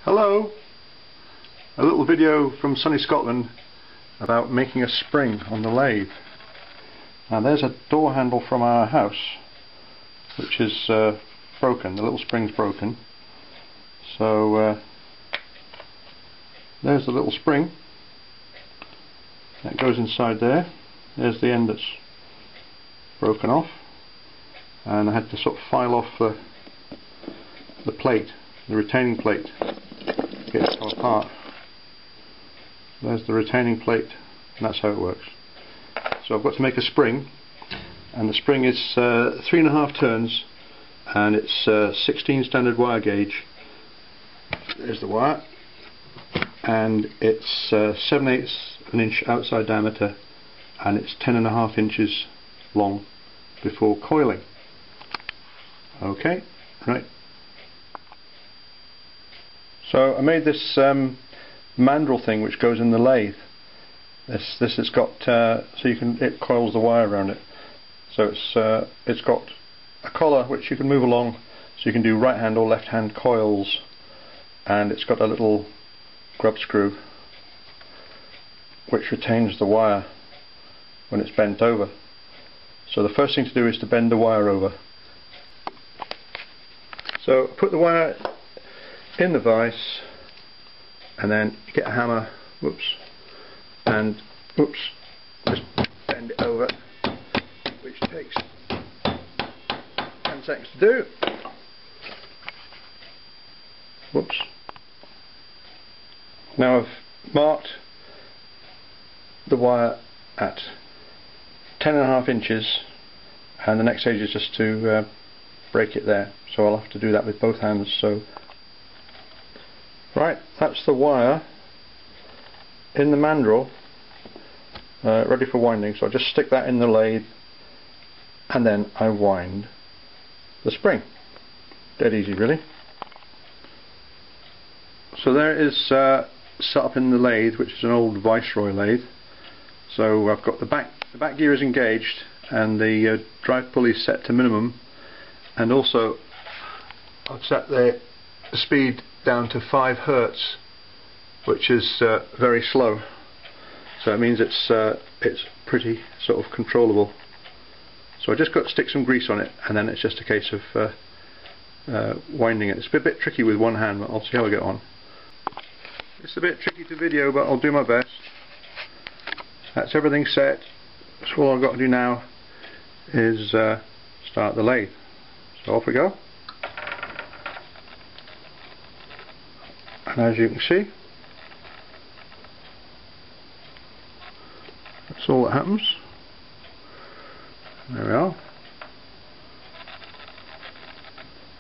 Hello! A little video from sunny Scotland about making a spring on the lathe. Now there's a door handle from our house which is broken, the little spring's broken. So there's the little spring that goes inside there. There's the end that's broken off, and I had to sort of file off the plate, the retaining plate, get it to come apart. There's the retaining plate, and that's how it works. So I've got to make a spring, and the spring is 3.5 turns, and it's 16 standard wire gauge. There's the wire, and it's 7/8 of an inch outside diameter, and it's 10.5 inches long before coiling. Okay, right. So I made this mandrel thing which goes in the lathe. This has got so it coils the wire around it. So it's got a collar which you can move along, so you can do right hand or left hand coils, and it's got a little grub screw which retains the wire when it's bent over. So the first thing to do is to bend the wire over. So put the wire in the vise, and then you get a hammer, and just bend it over, which takes 10 seconds to do. Now I've marked the wire at 10.5 inches, and the next stage is just to break it there. So I'll have to do that with both hands. So right, that's the wire in the mandrel, ready for winding. So I just stick that in the lathe, and then I wind the spring. Dead easy, really. So there it is set up in the lathe, which is an old Viceroy lathe. So I've got the back gear is engaged, and the drive pulley is set to minimum, and also I've set the speed down to 5 Hertz, which is very slow. So it means it's pretty sort of controllable. So I just got to stick some grease on it, and then it's just a case of winding it. It's a bit tricky with one hand, but I'll see how I get on. It's a bit tricky to video, but I'll do my best. That's everything set. So all I've got to do now is start the lathe. So off we go. And as you can see, that's all that happens. There we are.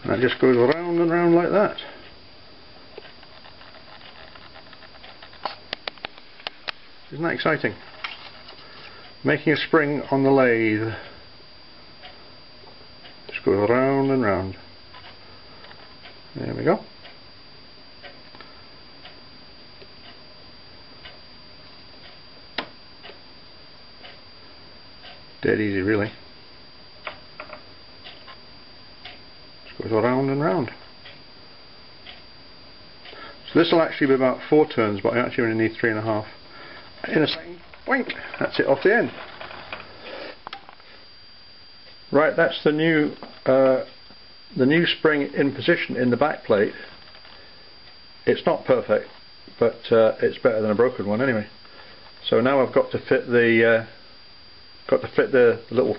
And it just goes around and round like that. Isn't that exciting? Making a spring on the lathe. Just goes around and round. There we go. Dead easy, really. Just goes around and round. So this will actually be about 4 turns, but I actually only need 3.5. In a second, boink, that's it off the end. Right, that's the new spring in position in the back plate. It's not perfect, but it's better than a broken one anyway. So now I've got to fit the little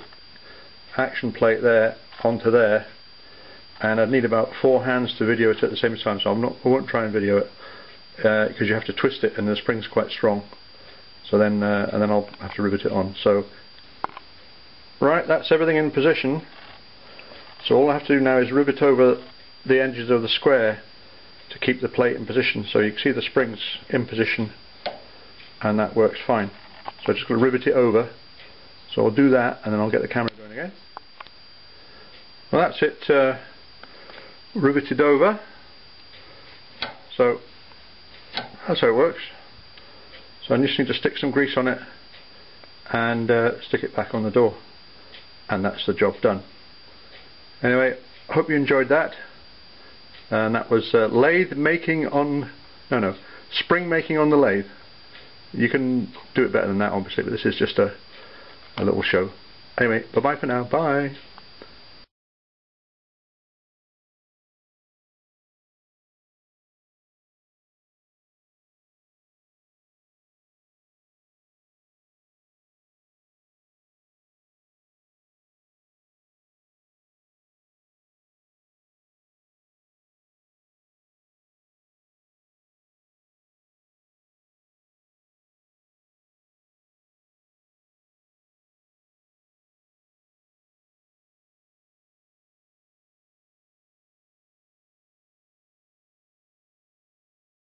action plate there onto there, and I'd need about 4 hands to video it at the same time. So I won't try and video it because you have to twist it, and the spring's quite strong. So then, and then I'll have to rivet it on. So, right, that's everything in position. So all I have to do now is rivet over the edges of the square to keep the plate in position. So you can see the spring's in position, and that works fine. So I'm just going to rivet it over. So I'll do that, and then I'll get the camera going again. Well, that's it, riveted over. So that's how it works. So I just need to stick some grease on it and stick it back on the door, and that's the job done. Anyway, I hope you enjoyed that. and that was lathe making on, no, spring making on the lathe. You can do it better than that obviously, but this is just a little show. Anyway, bye bye for now, bye.